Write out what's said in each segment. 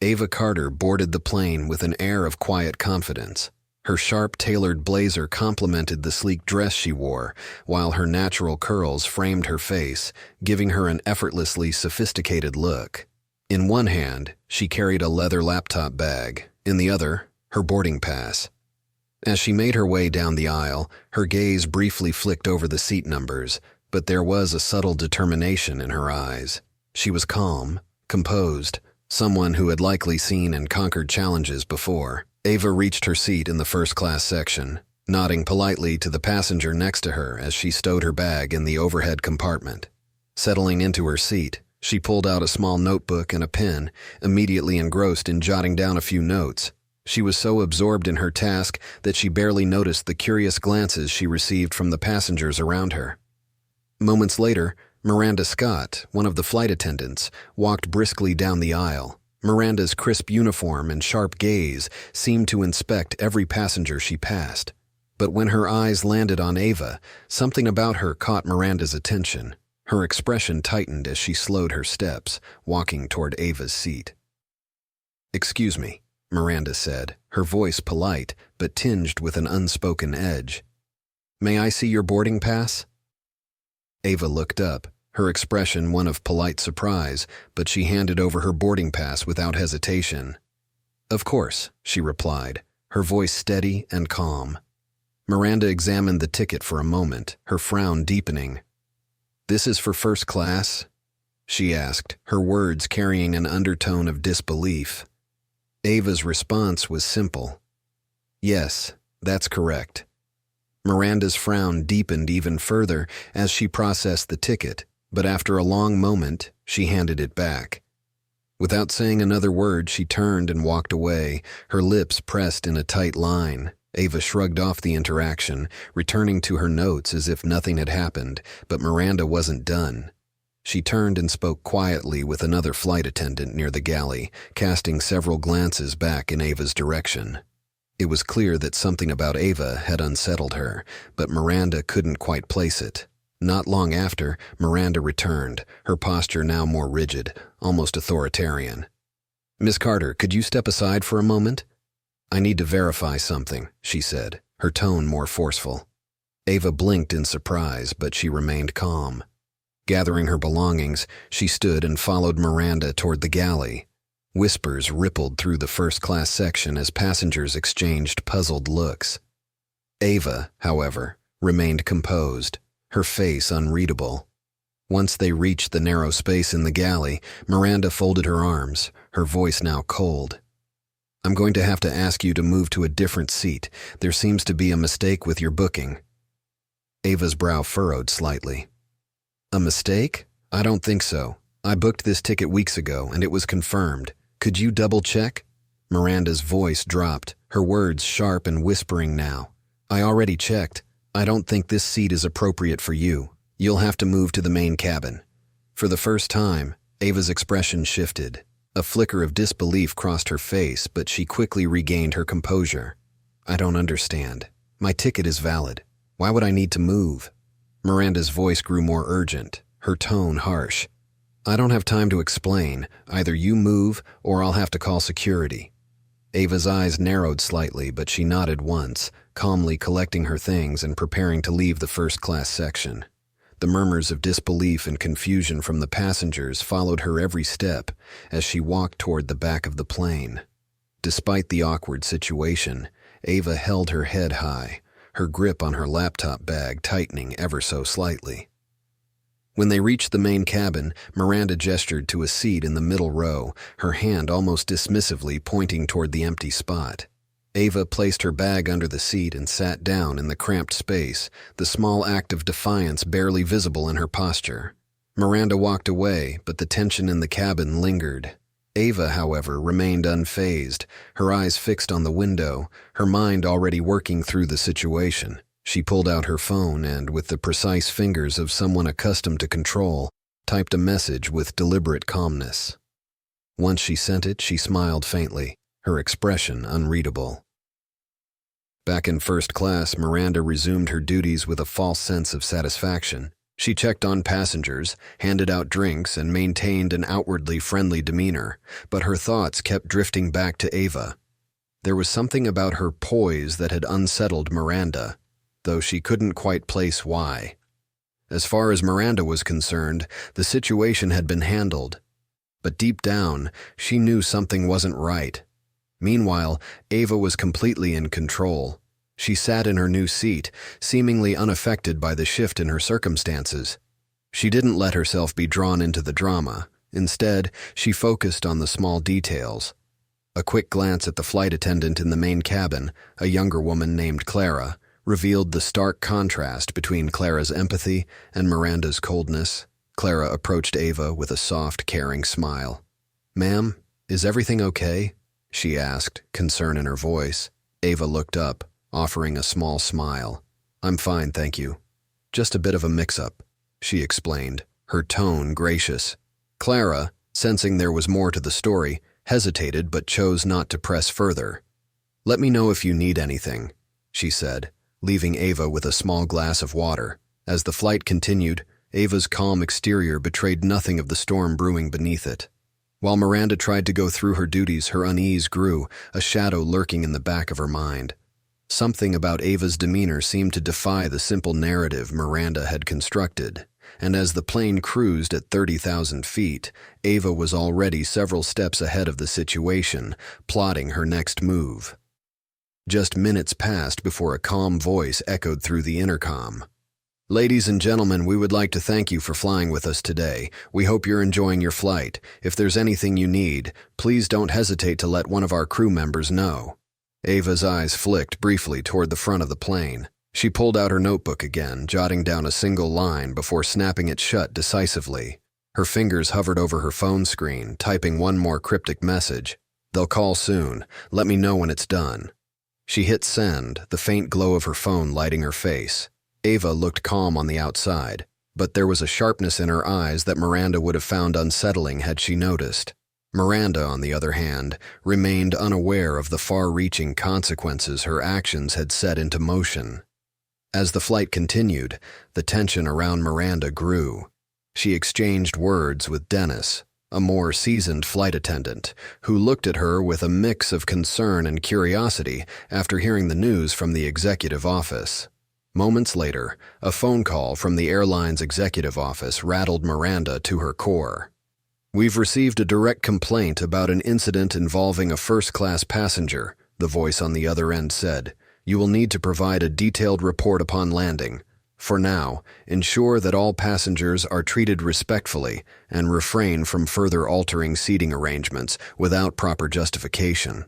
Ava Carter boarded the plane with an air of quiet confidence. Her sharp, tailored blazer complemented the sleek dress she wore, while her natural curls framed her face, giving her an effortlessly sophisticated look. In one hand, she carried a leather laptop bag, in the other, her boarding pass. As she made her way down the aisle, her gaze briefly flicked over the seat numbers, but there was a subtle determination in her eyes. She was calm, composed, someone who had likely seen and conquered challenges before. Ava reached her seat in the first-class section, nodding politely to the passenger next to her as she stowed her bag in the overhead compartment. Settling into her seat, she pulled out a small notebook and a pen, immediately engrossed in jotting down a few notes. She was so absorbed in her task that she barely noticed the curious glances she received from the passengers around her. Moments later, Miranda Scott, one of the flight attendants, walked briskly down the aisle. Miranda's crisp uniform and sharp gaze seemed to inspect every passenger she passed. But when her eyes landed on Ava, something about her caught Miranda's attention. Her expression tightened as she slowed her steps, walking toward Ava's seat. "Excuse me," Miranda said, her voice polite but tinged with an unspoken edge. "May I see your boarding pass?" Ava looked up, her expression one of polite surprise, but she handed over her boarding pass without hesitation. "Of course," she replied, her voice steady and calm. Miranda examined the ticket for a moment, her frown deepening. "This is for first class?" she asked, her words carrying an undertone of disbelief. Ava's response was simple. "Yes, that's correct." Miranda's frown deepened even further as she processed the ticket, but after a long moment, she handed it back. Without saying another word, she turned and walked away, her lips pressed in a tight line. Ava shrugged off the interaction, returning to her notes as if nothing had happened, but Miranda wasn't done. She turned and spoke quietly with another flight attendant near the galley, casting several glances back in Ava's direction. It was clear that something about Ava had unsettled her, but Miranda couldn't quite place it. Not long after, Miranda returned, her posture now more rigid, almost authoritarian. "Miss Carter, could you step aside for a moment?" "I need to verify something," she said, her tone more forceful. Ava blinked in surprise, but she remained calm. Gathering her belongings, she stood and followed Miranda toward the galley. Whispers rippled through the first-class section as passengers exchanged puzzled looks. Ava, however, remained composed, her face unreadable. Once they reached the narrow space in the galley, Miranda folded her arms, her voice now cold. "I'm going to have to ask you to move to a different seat. There seems to be a mistake with your booking." Ava's brow furrowed slightly. "A mistake? I don't think so. I booked this ticket weeks ago, and it was confirmed. Could you double-check?" Miranda's voice dropped, her words sharp and whispering now. "I already checked. I don't think this seat is appropriate for you. You'll have to move to the main cabin." For the first time, Ava's expression shifted. A flicker of disbelief crossed her face, but she quickly regained her composure. "I don't understand. My ticket is valid. Why would I need to move?" Miranda's voice grew more urgent, her tone harsh. "I don't have time to explain. Either you move, or I'll have to call security." Ava's eyes narrowed slightly, but she nodded once, calmly collecting her things and preparing to leave the first-class section. The murmurs of disbelief and confusion from the passengers followed her every step as she walked toward the back of the plane. Despite the awkward situation, Ava held her head high, her grip on her laptop bag tightening ever so slightly. When they reached the main cabin, Miranda gestured to a seat in the middle row, her hand almost dismissively pointing toward the empty spot. Ava placed her bag under the seat and sat down in the cramped space, the small act of defiance barely visible in her posture. Miranda walked away, but the tension in the cabin lingered. Ava, however, remained unfazed, her eyes fixed on the window, her mind already working through the situation. She pulled out her phone and, with the precise fingers of someone accustomed to control, typed a message with deliberate calmness. Once she sent it, she smiled faintly, her expression unreadable. Back in first class, Miranda resumed her duties with a false sense of satisfaction. She checked on passengers, handed out drinks, and maintained an outwardly friendly demeanor, but her thoughts kept drifting back to Ava. There was something about her poise that had unsettled Miranda, though she couldn't quite place why. As far as Miranda was concerned, the situation had been handled, but deep down, she knew something wasn't right. Meanwhile, Ava was completely in control. She sat in her new seat, seemingly unaffected by the shift in her circumstances. She didn't let herself be drawn into the drama. Instead, she focused on the small details. A quick glance at the flight attendant in the main cabin, a younger woman named Clara, revealed the stark contrast between Clara's empathy and Miranda's coldness. Clara approached Ava with a soft, caring smile. "Ma'am, is everything okay?" she asked, concern in her voice. Ava looked up, offering a small smile. "I'm fine, thank you. Just a bit of a mix-up," she explained, her tone gracious. Clara, sensing there was more to the story, hesitated but chose not to press further. "Let me know if you need anything," she said, leaving Ava with a small glass of water. As the flight continued, Ava's calm exterior betrayed nothing of the storm brewing beneath it. While Miranda tried to go through her duties, her unease grew, a shadow lurking in the back of her mind. Something about Ava's demeanor seemed to defy the simple narrative Miranda had constructed, and as the plane cruised at 30,000 feet, Ava was already several steps ahead of the situation, plotting her next move. Just minutes passed before a calm voice echoed through the intercom. "Ladies and gentlemen, we would like to thank you for flying with us today. We hope you're enjoying your flight. If there's anything you need, please don't hesitate to let one of our crew members know." Ava's eyes flicked briefly toward the front of the plane. She pulled out her notebook again, jotting down a single line before snapping it shut decisively. Her fingers hovered over her phone screen, typing one more cryptic message. "They'll call soon. Let me know when it's done." She hit send, the faint glow of her phone lighting her face. Ava looked calm on the outside, but there was a sharpness in her eyes that Miranda would have found unsettling had she noticed. Miranda, on the other hand, remained unaware of the far-reaching consequences her actions had set into motion. As the flight continued, the tension around Miranda grew. She exchanged words with Dennis, a more seasoned flight attendant, who looked at her with a mix of concern and curiosity after hearing the news from the executive office. Moments later, a phone call from the airline's executive office rattled Miranda to her core. "We've received a direct complaint about an incident involving a first-class passenger," the voice on the other end said. "You will need to provide a detailed report upon landing. For now, ensure that all passengers are treated respectfully and refrain from further altering seating arrangements without proper justification."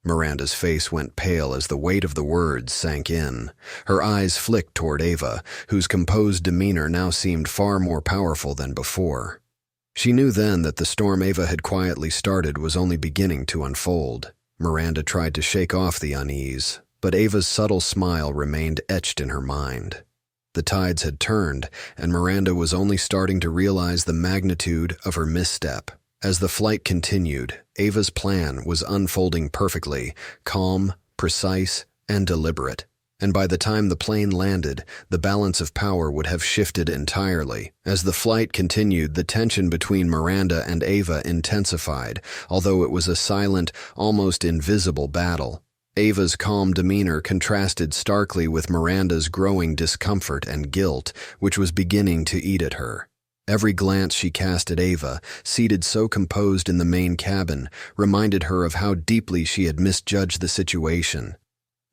Miranda's face went pale as the weight of the words sank in. Her eyes flicked toward Ava, whose composed demeanor now seemed far more powerful than before. She knew then that the storm Ava had quietly started was only beginning to unfold. Miranda tried to shake off the unease, but Ava's subtle smile remained etched in her mind. The tides had turned, and Miranda was only starting to realize the magnitude of her misstep. As the flight continued, Ava's plan was unfolding perfectly, calm, precise, and deliberate. And by the time the plane landed, the balance of power would have shifted entirely. As the flight continued, the tension between Miranda and Ava intensified, although it was a silent, almost invisible battle. Ava's calm demeanor contrasted starkly with Miranda's growing discomfort and guilt, which was beginning to eat at her. Every glance she cast at Ava, seated so composed in the main cabin, reminded her of how deeply she had misjudged the situation.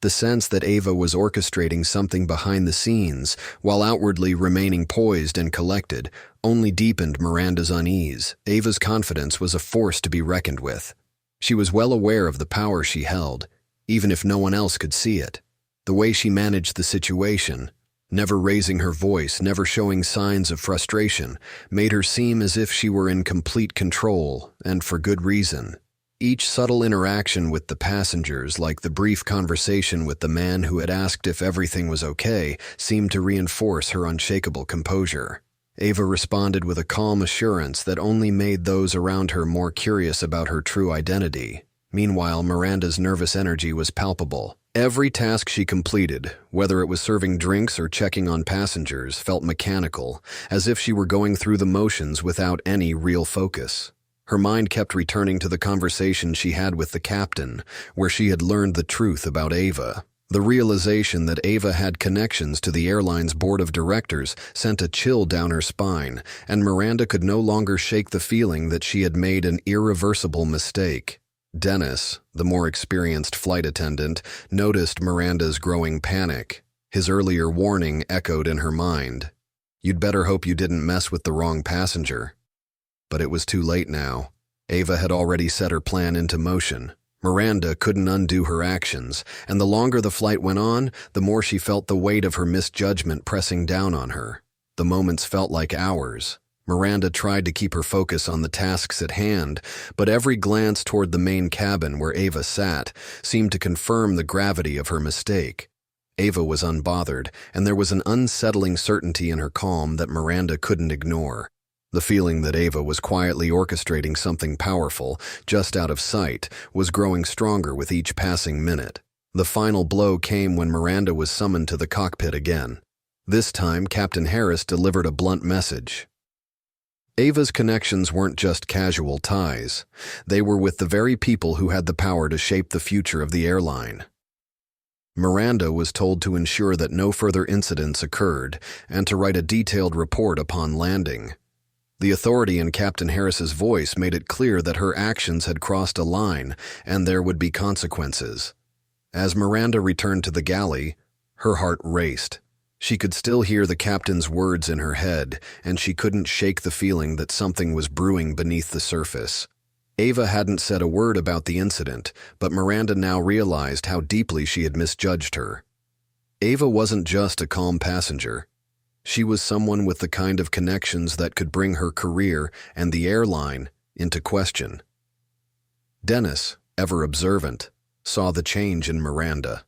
The sense that Ava was orchestrating something behind the scenes, while outwardly remaining poised and collected, only deepened Miranda's unease. Ava's confidence was a force to be reckoned with. She was well aware of the power she held, even if no one else could see it. The way she managed the situation, never raising her voice, never showing signs of frustration, made her seem as if she were in complete control, and for good reason. Each subtle interaction with the passengers, like the brief conversation with the man who had asked if everything was okay, seemed to reinforce her unshakable composure. Ava responded with a calm assurance that only made those around her more curious about her true identity. Meanwhile, Miranda's nervous energy was palpable. Every task she completed, whether it was serving drinks or checking on passengers, felt mechanical, as if she were going through the motions without any real focus. Her mind kept returning to the conversation she had with the captain, where she had learned the truth about Ava. The realization that Ava had connections to the airline's board of directors sent a chill down her spine, and Miranda could no longer shake the feeling that she had made an irreversible mistake. Dennis, the more experienced flight attendant, noticed Miranda's growing panic. His earlier warning echoed in her mind. "You'd better hope you didn't mess with the wrong passenger." But it was too late now. Ava had already set her plan into motion. Miranda couldn't undo her actions, and the longer the flight went on, the more she felt the weight of her misjudgment pressing down on her. The moments felt like hours. Miranda tried to keep her focus on the tasks at hand, but every glance toward the main cabin where Ava sat seemed to confirm the gravity of her mistake. Ava was unbothered, and there was an unsettling certainty in her calm that Miranda couldn't ignore. The feeling that Ava was quietly orchestrating something powerful, just out of sight, was growing stronger with each passing minute. The final blow came when Miranda was summoned to the cockpit again. This time, Captain Harris delivered a blunt message. Ava's connections weren't just casual ties. They were with the very people who had the power to shape the future of the airline. Miranda was told to ensure that no further incidents occurred and to write a detailed report upon landing. The authority in Captain Harris's voice made it clear that her actions had crossed a line and there would be consequences. As Miranda returned to the galley, her heart raced. She could still hear the captain's words in her head, and she couldn't shake the feeling that something was brewing beneath the surface. Ava hadn't said a word about the incident, but Miranda now realized how deeply she had misjudged her. Ava wasn't just a calm passenger. She was someone with the kind of connections that could bring her career and the airline into question. Dennis, ever observant, saw the change in Miranda.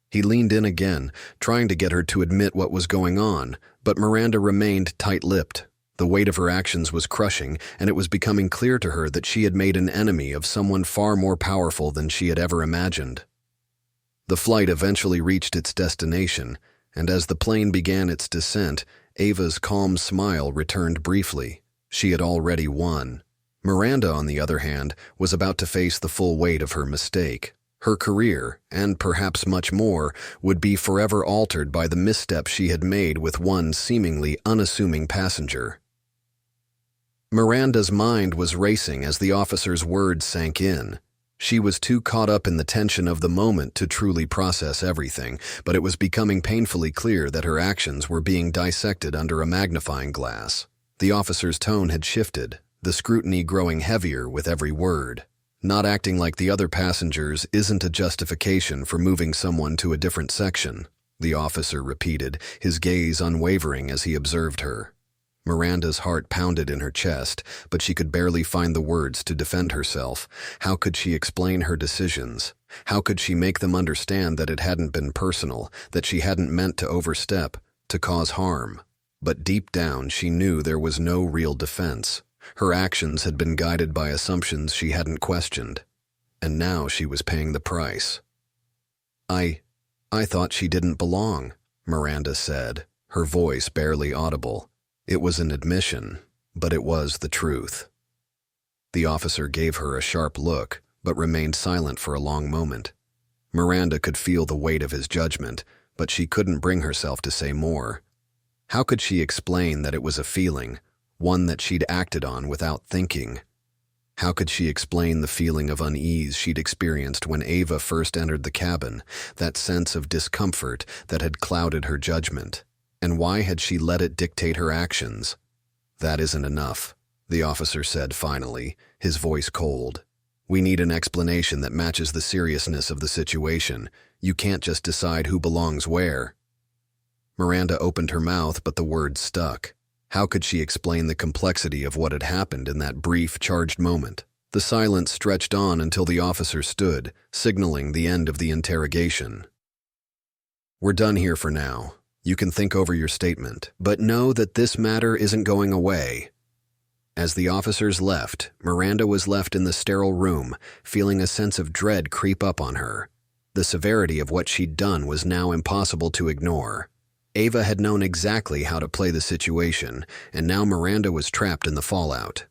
He leaned in again, trying to get her to admit what was going on, but Miranda remained tight-lipped. The weight of her actions was crushing, and it was becoming clear to her that she had made an enemy of someone far more powerful than she had ever imagined. The flight eventually reached its destination, and as the plane began its descent, Ava's calm smile returned briefly. She had already won. Miranda, on the other hand, was about to face the full weight of her mistake. Her career, and perhaps much more, would be forever altered by the misstep she had made with one seemingly unassuming passenger. Miranda's mind was racing as the officer's words sank in. She was too caught up in the tension of the moment to truly process everything, but it was becoming painfully clear that her actions were being dissected under a magnifying glass. The officer's tone had shifted, the scrutiny growing heavier with every word. Not acting like the other passengers isn't a justification for moving someone to a different section, the officer repeated, his gaze unwavering as he observed her. Miranda's heart pounded in her chest, but she could barely find the words to defend herself. How could she explain her decisions? How could she make them understand that it hadn't been personal, that she hadn't meant to overstep, to cause harm? But deep down, she knew there was no real defense. Her actions had been guided by assumptions she hadn't questioned, and now she was paying the price. I thought she didn't belong," Miranda said, her voice barely audible. It was an admission, but it was the truth. The officer gave her a sharp look, but remained silent for a long moment. Miranda could feel the weight of his judgment, but she couldn't bring herself to say more. How could she explain that it was a feeling, one that she'd acted on without thinking? How could she explain the feeling of unease she'd experienced when Ava first entered the cabin, that sense of discomfort that had clouded her judgment? And why had she let it dictate her actions? "That isn't enough," the officer said finally, his voice cold. "We need an explanation that matches the seriousness of the situation. You can't just decide who belongs where." Miranda opened her mouth, but the words stuck. How could she explain the complexity of what had happened in that brief, charged moment? The silence stretched on until the officer stood, signaling the end of the interrogation. "We're done here for now. You can think over your statement, but know that this matter isn't going away." As the officers left, Miranda was left in the sterile room, feeling a sense of dread creep up on her. The severity of what she'd done was now impossible to ignore. Ava had known exactly how to play the situation, and now Miranda was trapped in the fallout.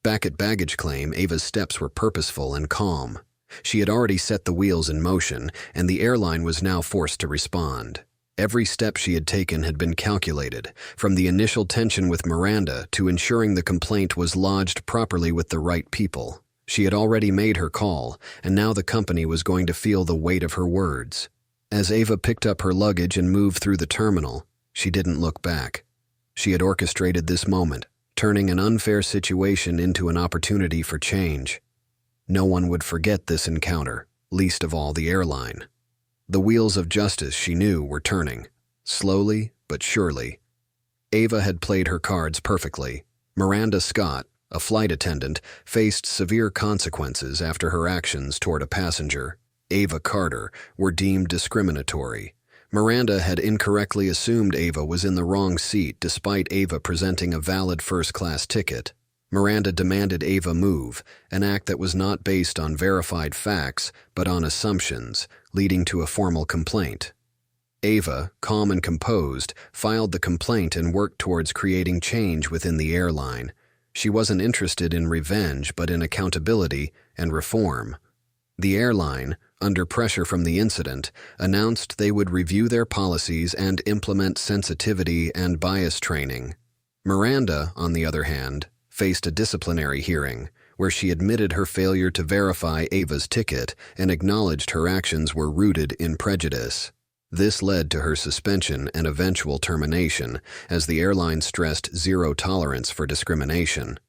Back at baggage claim, Ava's steps were purposeful and calm. She had already set the wheels in motion, and the airline was now forced to respond. Every step she had taken had been calculated, from the initial tension with Miranda to ensuring the complaint was lodged properly with the right people. She had already made her call, and now the company was going to feel the weight of her words. As Ava picked up her luggage and moved through the terminal, she didn't look back. She had orchestrated this moment, turning an unfair situation into an opportunity for change. No one would forget this encounter, least of all the airline. The wheels of justice, she knew, were turning, slowly but surely. Ava had played her cards perfectly. Miranda Scott, a flight attendant, faced severe consequences after her actions toward a passenger. Ava Carter were deemed discriminatory. Miranda had incorrectly assumed Ava was in the wrong seat despite Ava presenting a valid first-class ticket. Miranda demanded Ava move, an act that was not based on verified facts but on assumptions, leading to a formal complaint. Ava, calm and composed, filed the complaint and worked towards creating change within the airline. She wasn't interested in revenge but in accountability and reform. The airline, under pressure from the incident, announced they would review their policies and implement sensitivity and bias training. Miranda, on the other hand, faced a disciplinary hearing, where she admitted her failure to verify Ava's ticket and acknowledged her actions were rooted in prejudice. This led to her suspension and eventual termination, as the airline stressed zero tolerance for discrimination.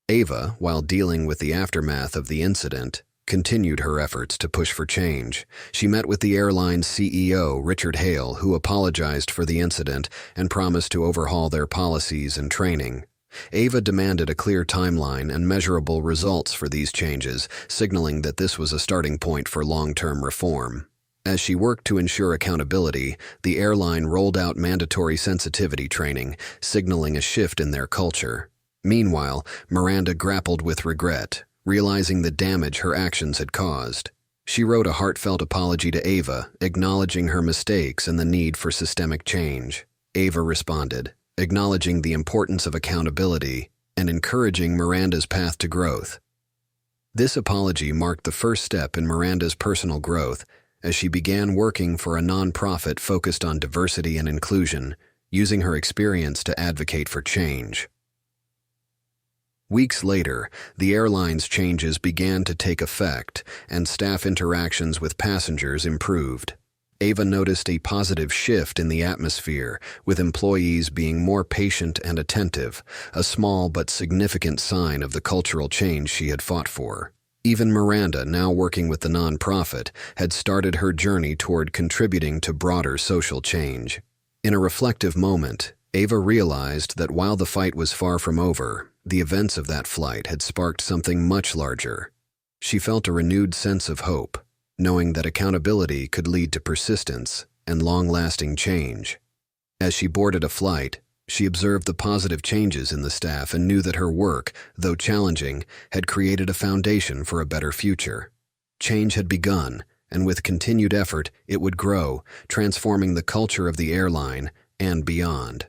Ava, while dealing with the aftermath of the incident, continued her efforts to push for change. She met with the airline's CEO, Richard Hale, who apologized for the incident and promised to overhaul their policies and training. Ava demanded a clear timeline and measurable results for these changes, signaling that this was a starting point for long-term reform. As she worked to ensure accountability, the airline rolled out mandatory sensitivity training, signaling a shift in their culture. Meanwhile, Miranda grappled with regret, realizing the damage her actions had caused. She wrote a heartfelt apology to Ava, acknowledging her mistakes and the need for systemic change. Ava responded, acknowledging the importance of accountability and encouraging Miranda's path to growth. This apology marked the first step in Miranda's personal growth as she began working for a nonprofit focused on diversity and inclusion, using her experience to advocate for change. Weeks later, the airline's changes began to take effect, and staff interactions with passengers improved. Ava noticed a positive shift in the atmosphere, with employees being more patient and attentive, a small but significant sign of the cultural change she had fought for. Even Miranda, now working with the nonprofit, had started her journey toward contributing to broader social change. In a reflective moment, Ava realized that while the fight was far from over, the events of that flight had sparked something much larger. She felt a renewed sense of hope, knowing that accountability could lead to persistence and long-lasting change. As she boarded a flight, she observed the positive changes in the staff and knew that her work, though challenging, had created a foundation for a better future. Change had begun, and with continued effort, it would grow, transforming the culture of the airline and beyond.